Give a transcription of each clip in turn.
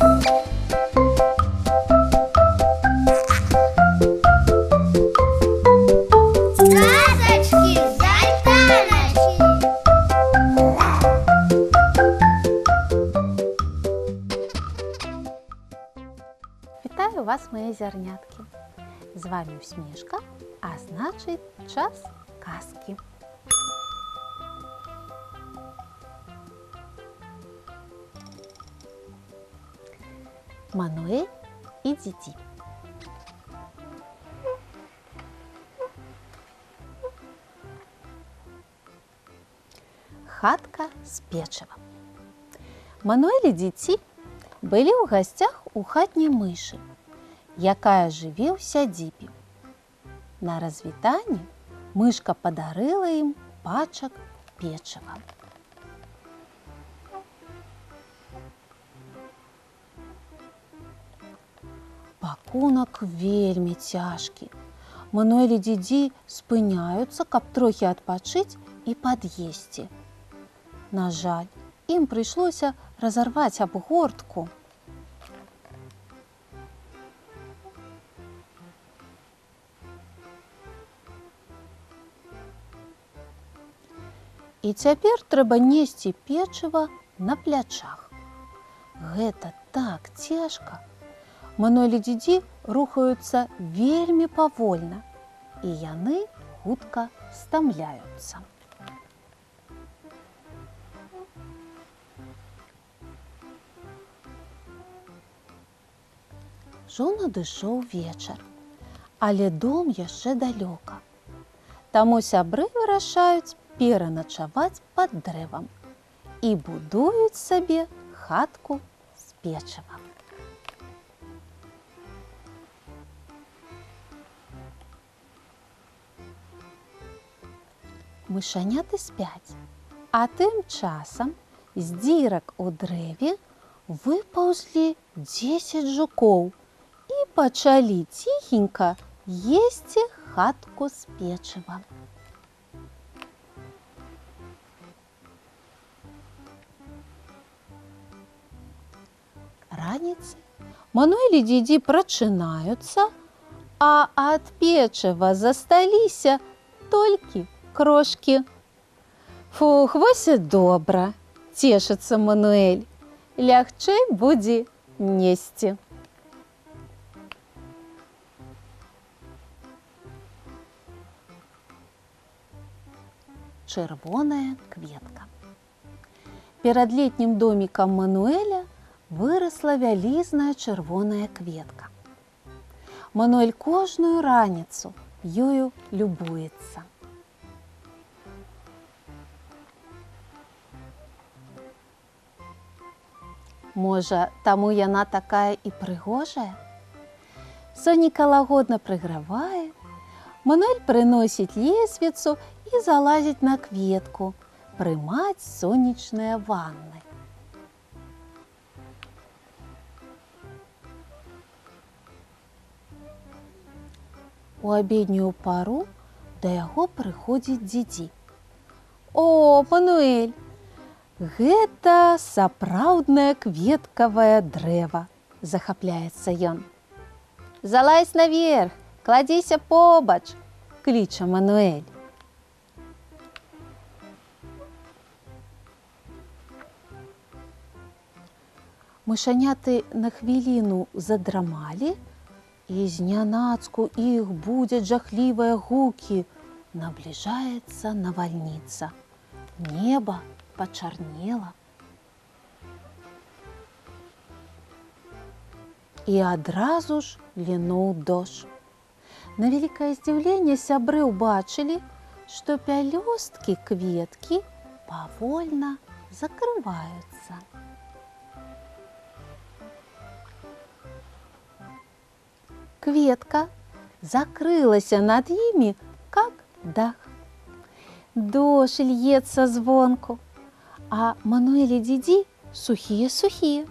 Сказочки з Альтаночки. Вітаю вас, мої зернятки! З вами Усмішка, а значить час казки. Мануель і Діді. Хатка з печива. Мануэль і Діді былі ў гасцях у хатняй мышы, якая жыве ў сядзібе. На развітанне мышка падарыла ім пачак печыва. Пакунак вельмі цяжкі. Мануэль і Діді спыняюцца, каб трохі адпачыць і пад'есці. На жаль, ім прыйшлося разарваць абгортку. І цяпер трэба несці печыва на плячах. Гэта так цяжка. Мануэль і Діді рухаюцца вельмі павольна, і яны хутка стамляюцца. Ужо надышоў вечар, але дом яшчэ далёка. Таму сябры вырашаюць пераначаваць пад дрэвам і будуюць сабе хатку з печыва. Мышаняты спяць, а тым часам з дзірак у дрэве выпаўзлі 10 жукоў і пачалі ціхенька есці хатку з печыва. Раніцай Мануэль і Діді прачынаюцца, а ад печыва засталіся толькі крошкі. Фух, вось і добра, цешыцца Мануэль. Лягчэй будзе несці. Чырвоная кветка. Перад летнім домікам Мануэля вырасла вялізная чырвоная кветка. Мануэль кожную раніцу ёю любуецца. Можа, таму яна такая і прыгожая? Сонейка лагодна прыгравае, Мануэль прыносіць лесвіцу і залазіць на кветку, прымаць сонечныя ванны. У абеднюю пару да яго прыходзіць Діді. О, Мануэль! Гэта сапраўднае кветкавае дрэва, захапляецца ён. Залазь наверх, кладзіся побач, кліча Мануэль. Мышаняты на хвіліну задрамалі, і знянацку іх будзяць жахлівыя гукі. Набліжаецца навальніца. Неба пачарнела. І адразу ж лінуў дождж. На вялікае здзіўленне сябры ўбачылі, што пялёсткі кветкі павольна закрываюцца. Кветка закрылася над імі, как дах. Дождж льецца звонку, а Мануэль і Діді сухія-сухія.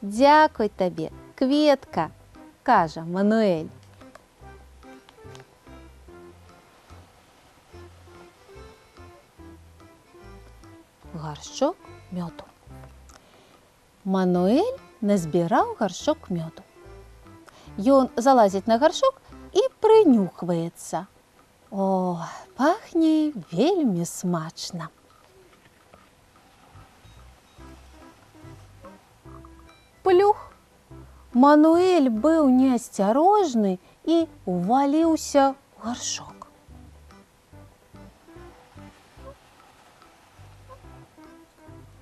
Дзякуй табе, кветка, кажа Мануэль. Гаршчок мёду. Мануэль назбіраў гаршок мёду. Ён залазіць на гаршок і прынюхваецца. О, пахне вельмі смачна. Плюх! Мануэль быў неасцярожны і уваліўся ў гаршок.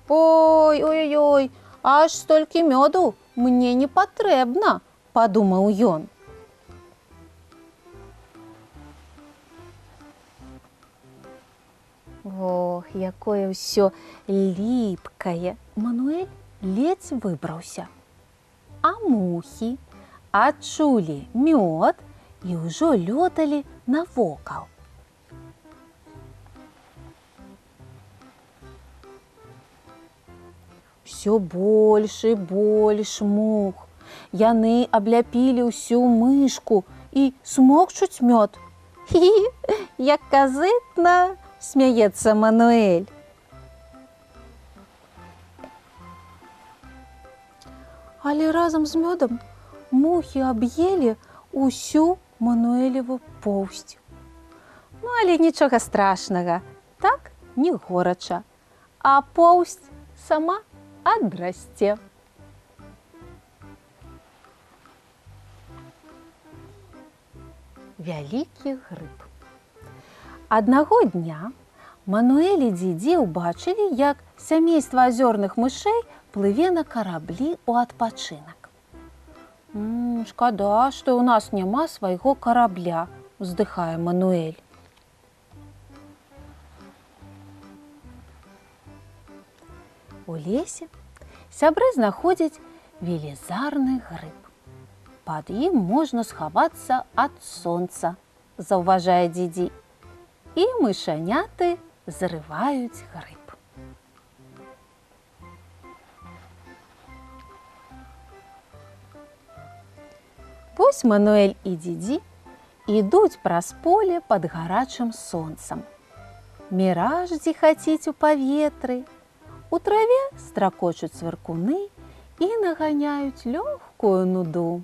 Ой-ой-ой, аж столькі мёду мне не патрэбна, падумаў ён. Ох, якое ўсё ліпкае. Мануэль ледзь выбраўся. А мухі адчулі мёд і ўжо лёталі навокал. Усё больш і больш мух. Яны абляпілі ўсю мышку і смокчуць мёд. Хі-хі, як казытна, смяецца Мануэль. Але разам з мёдам мухі аб'елі ўсю Мануэлеву поўсць. Ну, але нічога страшнага, так не горача, а поўсць сама адрасце. Вялікі грыб. Аднаго дня Мануэль і дзідзі ўбачылі, як сямейства азёрных мышэй плыве на караблі ў адпачынак. Шкада, што ў нас няма свайго карабля, уздыхае Мануэль. У лесе сябры знаходзяць велізарны грыб. Пад ім можна схавацца ад сонца, заўважае дзідзі. І мышаняты зрываюць грыб. Вось Мануэль і дзідзі ідуць праз поле пад гарачым сонцам. Міраж дзіхаціць у паветры. У траве стракочуць цвыркуны і наганяюць лёгкую нуду.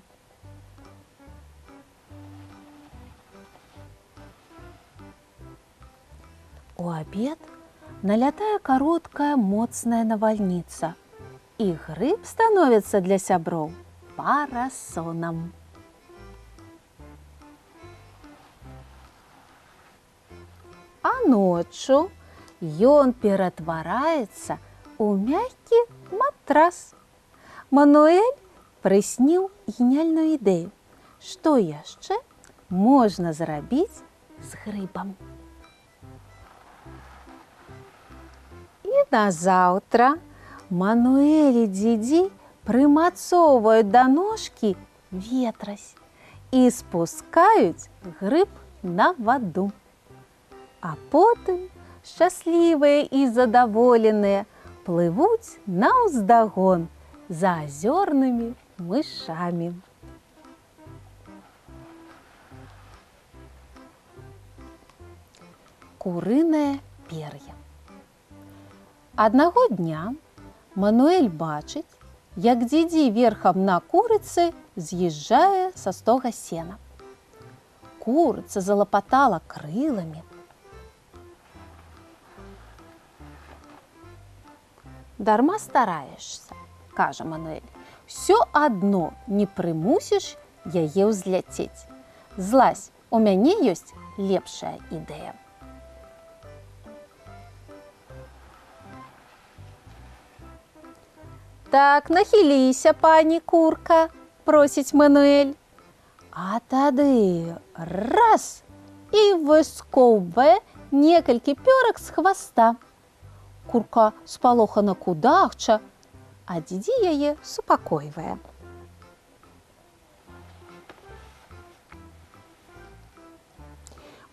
У абед налятае кароткая моцная навальніца, і грыб становіцца для сяброў парасонам. А ноччу ён ператвараецца ў мяккі матрас. Мануэль прысніў геніяльную ідэю, што яшчэ можна зрабіць з грыбам. І назаўтра Мануэль і дзідзі прымацоўваюць да ножкі ветразь і спускаюць грыб на ваду. А потым шчаслівыя і задаволеныя плывуць наўздагон за азёрнымі мышамі. Курынае пер'е. Аднаго дня Мануэль бачыць, як дзідзі верхам на курыцы з'язджае са стога сена. Курыца залапатала крыламі. Дарма стараешся, кажа Мануэль. Всё адно не прымусіш яе ўзляцець. Злазь, у мяне ёсць лепшая ідэя. Так, нахіліся, пані курка, просіць Мануэль. А тады раз і выскоўвае некалькі пёрак з хваста. Курка спалохана кудахча, а дзідзі яе супакойвае.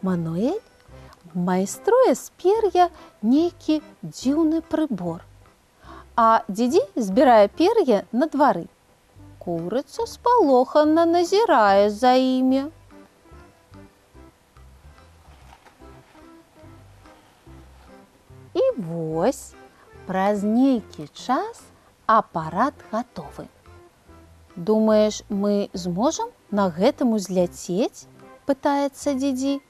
Мануэль майструе з пер'я нейкі дзіўны прыбор, а дзідзі збірае пер'е на двары. Курыца спалохана назірае за імі. І вось праз нейкі час апарат гатовы. Думаеш, мы зможам на гэтым узляцець? Пытаецца Дзідзі.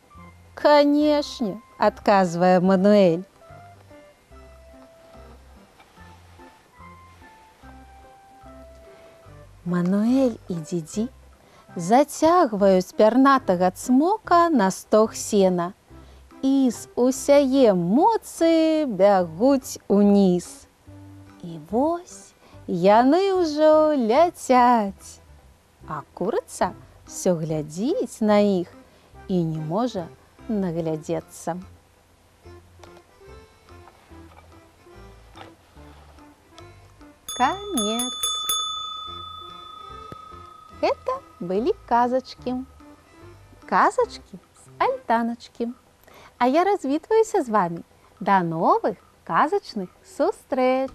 Канешне, адказвае Мануэль. Мануэль і Дзідзі зацягваюць пярнатага цмока на стог сена і з усяе моцы бягуць уніз. І вось яны ўжо ляцяць, а курыца ўсё глядзіць на іх і не можа наглядзецца. Канец. Гэта былі казачкі. Казачкі з альтаначкі. А я развітваюся з вамі. Да новых казачных сустрэч!